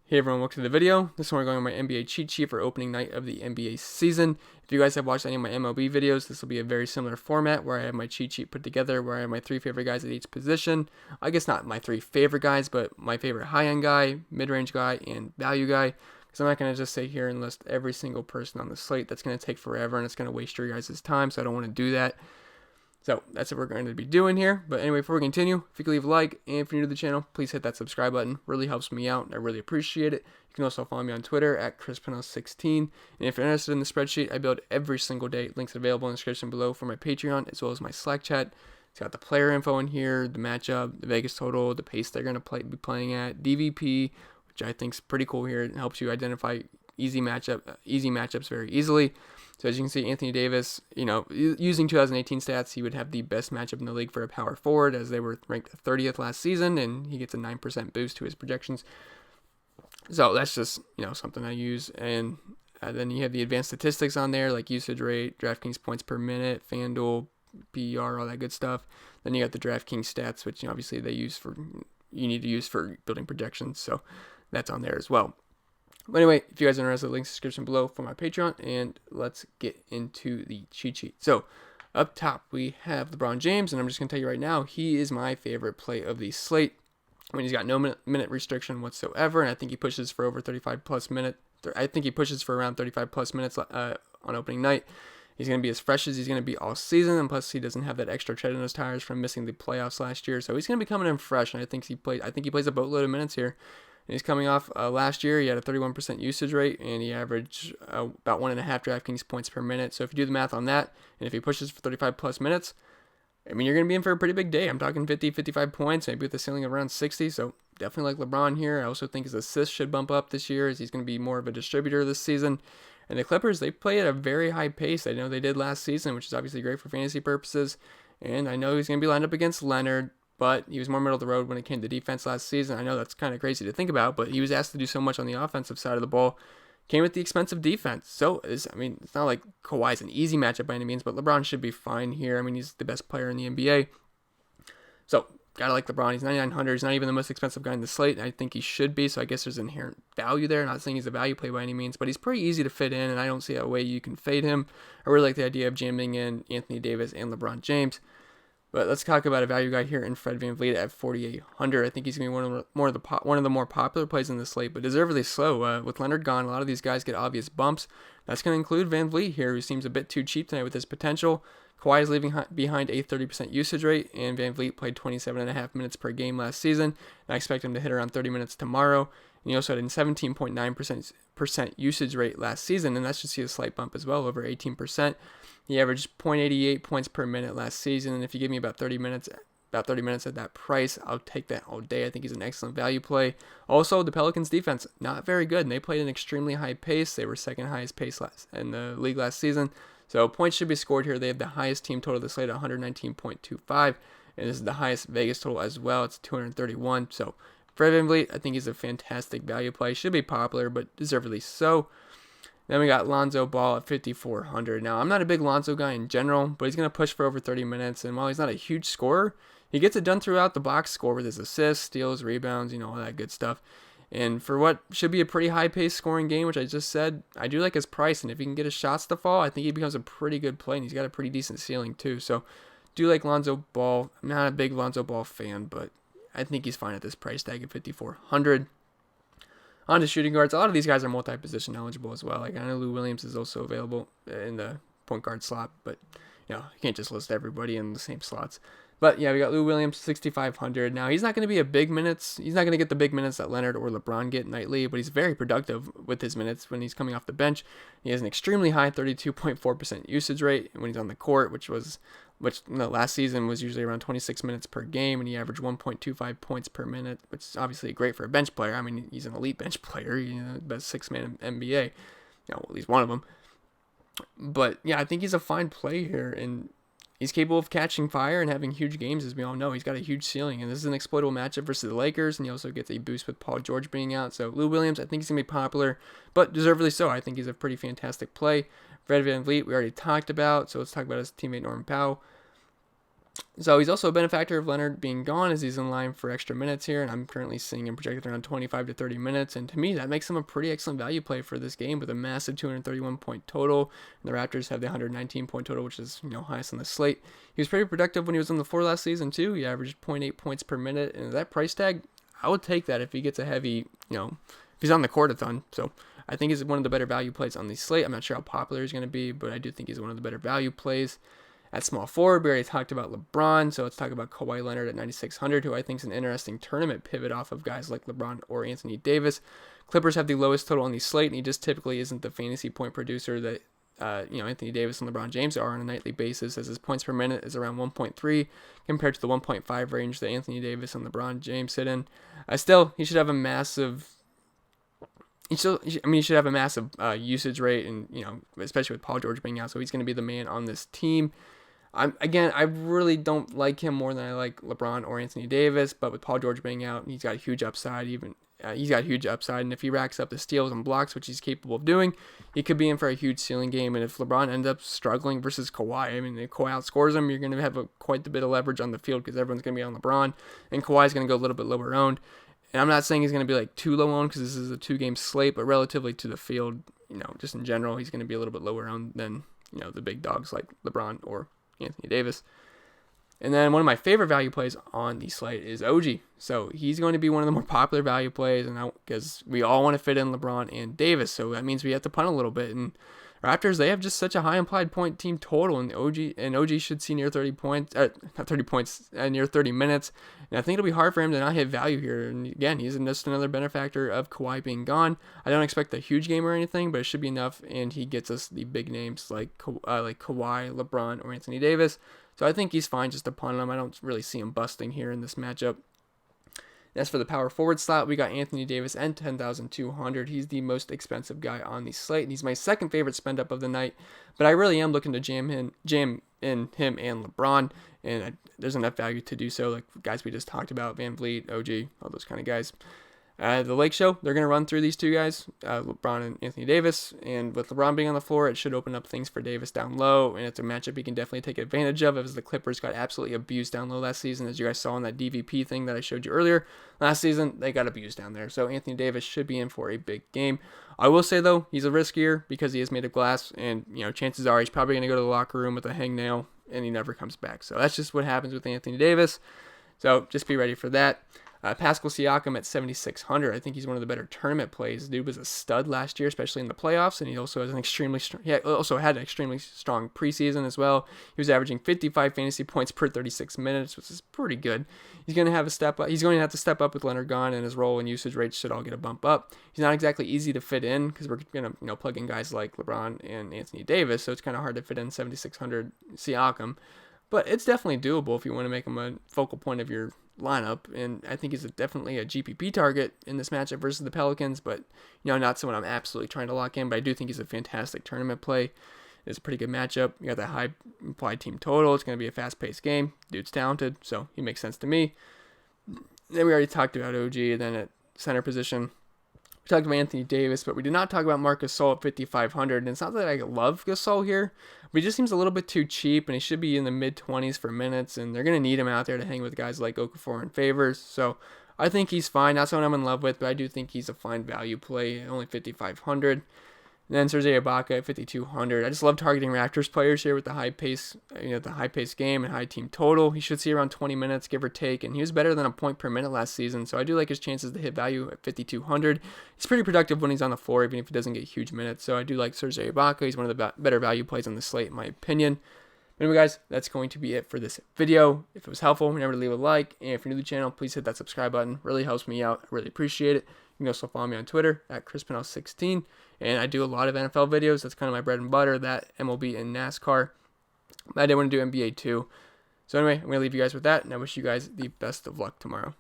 Hey everyone, welcome to the video. This one we're going on my NBA cheat sheet for opening night of the NBA season. If you guys have watched any of my MLB videos, this will be a very similar format where I have my cheat sheet put together, where I have my 3 favorite guys at each position. I guess not my 3 favorite guys, but my favorite high-end guy, mid-range guy, and value guy. Because I'm not going to just sit here and list every single person on the slate. That's going to take forever and it's going to waste your guys' time, so I don't want to do that. So that's what we're going to be doing here. But anyway, before we continue, if you could leave a like, and if you're new to the channel, please hit that subscribe button. Really helps me out. I really appreciate it. You can also follow me on Twitter at ChrisPennell16. And if you're interested in the spreadsheet I build every single day, links available in the description below for my Patreon, as well as my Slack chat. It's got the player info in here, the matchup, the Vegas total, the pace they're going to be playing at, DVP, which I think is pretty cool here. It helps you identify easy matchups very easily. So as you can see, Anthony Davis, using 2018 stats, he would have the best matchup in the league for a power forward, as they were ranked 30th last season, and he gets a 9% boost to his projections. So that's just, something I use. And then you have the advanced statistics on there, like usage rate, Draftkings points per minute, FanDuel, PER, all that good stuff. Then you got the Draftkings stats, which obviously you need to use for building projections. So that's on there as well. But anyway, if you guys are interested, links in the description below for my Patreon, and let's get into the cheat sheet. So, up top, we have LeBron James, and I'm just going to tell you right now, he is my favorite play of the slate. I mean, he's got no minute restriction whatsoever, and I think he pushes for over 35 plus minutes. I think he pushes for around 35 plus minutes on opening night. He's going to be as fresh as he's going to be all season, and plus he doesn't have that extra tread in his tires from missing the playoffs last year. So he's going to be coming in fresh, and I think he plays a boatload of minutes here. And he's coming off last year. He had a 31% usage rate, and he averaged about 1.5 DraftKings points per minute. So if you do the math on that, and if he pushes for 35 plus minutes, I mean, you're going to be in for a pretty big day. I'm talking 50, 55 points, maybe with a ceiling of around 60. So definitely like LeBron here. I also think his assists should bump up this year, as he's going to be more of a distributor this season. And the Clippers, they play at a very high pace. I know they did last season, which is obviously great for fantasy purposes. And I know he's going to be lined up against Leonard, but he was more middle of the road when it came to defense last season. I know that's kind of crazy to think about, but he was asked to do so much on the offensive side of the ball. Came with the expensive defense. So, it's not like Kawhi's an easy matchup by any means, but LeBron should be fine here. I mean, he's the best player in the NBA. So, gotta like LeBron. He's 9,900. He's not even the most expensive guy in the slate. I think he should be, so I guess there's inherent value there. Not saying he's a value play by any means, but he's pretty easy to fit in, and I don't see a way you can fade him. I really like the idea of jamming in Anthony Davis and LeBron James. But let's talk about a value guy here in Fred VanVleet at 4,800. I think he's going to be one of the more popular plays in the slate, but deservedly so. With Leonard gone, a lot of these guys get obvious bumps. That's going to include VanVleet here, who seems a bit too cheap tonight with his potential. Kawhi is leaving behind a 30% usage rate, and VanVleet played 27.5 minutes per game last season. And I expect him to hit around 30 minutes tomorrow. And he also had a 17.9% usage rate last season, and that should see a slight bump as well, over 18%. He averaged 0.88 points per minute last season, and if you give me about 30 minutes at that price, I'll take that all day. I think he's an excellent value play. Also, the Pelicans defense, not very good, and they played an extremely high pace. They were second highest pace in the league last season. So points should be scored here. They have the highest team total of the slate at 119.25, and this is the highest Vegas total as well. It's 231. So Fred VanVleet, I think he's a fantastic value play. Should be popular, but deservedly so. Then we got Lonzo Ball at 5,400. Now, I'm not a big Lonzo guy in general, but he's going to push for over 30 minutes. And while he's not a huge scorer, he gets it done throughout the box score with his assists, steals, rebounds, all that good stuff. And for what should be a pretty high-paced scoring game, which I just said, I do like his price. And if he can get his shots to fall, I think he becomes a pretty good play. And he's got a pretty decent ceiling, too. So, do like Lonzo Ball. I'm not a big Lonzo Ball fan, but I think he's fine at this price tag at 5,400. On to shooting guards, a lot of these guys are multi-position eligible as well. Like, I know Lou Williams is also available in the point guard slot, but you can't just list everybody in the same slots. But yeah, we got Lou Williams, 6,500. Now, he's not going to be he's not going to get the big minutes that Leonard or LeBron get nightly, but he's very productive with his minutes when he's coming off the bench. He has an extremely high 32.4% usage rate when he's on the court, which last season was usually around 26 minutes per game, and he averaged 1.25 points per minute, which is obviously great for a bench player. I mean, he's an elite bench player, best six-man in NBA, at least one of them. But yeah, I think he's a fine play here, and he's capable of catching fire and having huge games, as we all know. He's got a huge ceiling, and this is an exploitable matchup versus the Lakers, and he also gets a boost with Paul George being out. So Lou Williams, I think he's going to be popular, but deservedly so. I think he's a pretty fantastic play. Fred VanVleet, we already talked about, so let's talk about his teammate Norman Powell. So he's also a benefactor of Leonard being gone, as he's in line for extra minutes here, and I'm currently seeing him projected around 25 to 30 minutes, and to me that makes him a pretty excellent value play for this game with a massive 231 point total. And the Raptors have the 119 point total, which is highest on the slate. He was pretty productive when he was on the floor last season too. He averaged 0.8 points per minute, and that price tag, I would take that if he gets a heavy, if he's on the court a ton. So I think he's one of the better value plays on the slate. I'm not sure how popular he's going to be, but I do think he's one of the better value plays. At small forward, we already talked about LeBron, so let's talk about Kawhi Leonard at 9,600, who I think is an interesting tournament pivot off of guys like LeBron or Anthony Davis. Clippers have the lowest total on the slate, and he just typically isn't the fantasy point producer that Anthony Davis and LeBron James are on a nightly basis, as his points per minute is around 1.3 compared to the 1.5 range that Anthony Davis and LeBron James sit in. Still, he should have a massive should have a massive usage rate, and especially with Paul George being out, so he's going to be the man on this team. I really don't like him more than I like LeBron or Anthony Davis, but with Paul George being out, he's got a huge upside. And if he racks up the steals and blocks, which he's capable of doing, he could be in for a huge ceiling game. And if LeBron ends up struggling versus Kawhi, if Kawhi outscores him, you're going to have quite a bit of leverage on the field because everyone's going to be on LeBron, and Kawhi's going to go a little bit lower owned. And I'm not saying he's going to be like too low owned because this is a 2-game slate, but relatively to the field, just in general, he's going to be a little bit lower owned than the big dogs like LeBron or Anthony Davis. And then one of my favorite value plays on the slate is OG. So he's going to be one of the more popular value plays, and because we all want to fit in LeBron and Davis, so that means we have to punt a little bit. And Raptors, they have just such a high implied point team total, and OG should see near 30 points, near 30 minutes. And I think it'll be hard for him to not hit value here. And again, he's just another benefactor of Kawhi being gone. I don't expect a huge game or anything, but it should be enough, and he gets us the big names like Kawhi, LeBron, or Anthony Davis. So I think he's fine just to punt him. I don't really see him busting here in this matchup. As for the power forward slot, we got Anthony Davis and 10,200. He's the most expensive guy on the slate, and he's my second favorite spend up of the night. But I really am looking to jam in him and LeBron, and there's enough value to do so. Like guys we just talked about, Van Vliet, OG, all those kind of guys. The Lake Show, they're going to run through these two guys, LeBron and Anthony Davis, and with LeBron being on the floor, it should open up things for Davis down low, and it's a matchup he can definitely take advantage of, as the Clippers got absolutely abused down low last season, as you guys saw in that DVP thing that I showed you earlier. Last season, they got abused down there, so Anthony Davis should be in for a big game. I will say, though, he's a riskier because he is made of glass, and chances are he's probably going to go to the locker room with a hangnail, and he never comes back. So that's just what happens with Anthony Davis, so just be ready for that. Pascal Siakam at 7,600. I think he's one of the better tournament plays. Dude was a stud last year, especially in the playoffs, and he also has had an extremely strong preseason as well. He was averaging 55 fantasy points per 36 minutes, which is pretty good. He's going to have to step up with Leonard gone, and his role and usage rates should all get a bump up. He's not exactly easy to fit in because we're going to plug in guys like LeBron and Anthony Davis, so it's kind of hard to fit in 7,600 Siakam. But it's definitely doable if you want to make him a focal point of your lineup, and I think he's definitely a GPP target in this matchup versus the Pelicans, but not someone I'm absolutely trying to lock in, but I do think he's a fantastic tournament play. It's a pretty good matchup. You got that high implied team total. It's going to be a fast-paced game. Dude's talented, so he makes sense to me. Then we already talked about OG. Then at center position, we talked about Anthony Davis, but we did not talk about Marc Gasol at 5,500. And it's not that I love Gasol here, but he just seems a little bit too cheap, and he should be in the mid-20s for minutes, and they're going to need him out there to hang with guys like Okafor and Favors. So I think he's fine. Not someone I'm in love with, but I do think he's a fine value play, only 5,500. Then Serge Ibaka at 5,200. I just love targeting Raptors players here with the high pace, game and high team total. He should see around 20 minutes, give or take, and he was better than a point per minute last season. So I do like his chances to hit value at 5,200. He's pretty productive when he's on the floor, even if he doesn't get huge minutes. So I do like Serge Ibaka. He's one of the better value plays on the slate, in my opinion. Anyway, guys, that's going to be it for this video. If it was helpful, remember to leave a like, and if you're new to the channel, please hit that subscribe button. Really helps me out. I really appreciate it. You can also follow me on Twitter at ChrisPennell16, and I do a lot of NFL videos. That's kind of my bread and butter, that MLB and NASCAR. But I did want to do NBA too. So anyway, I'm going to leave you guys with that, and I wish you guys the best of luck tomorrow.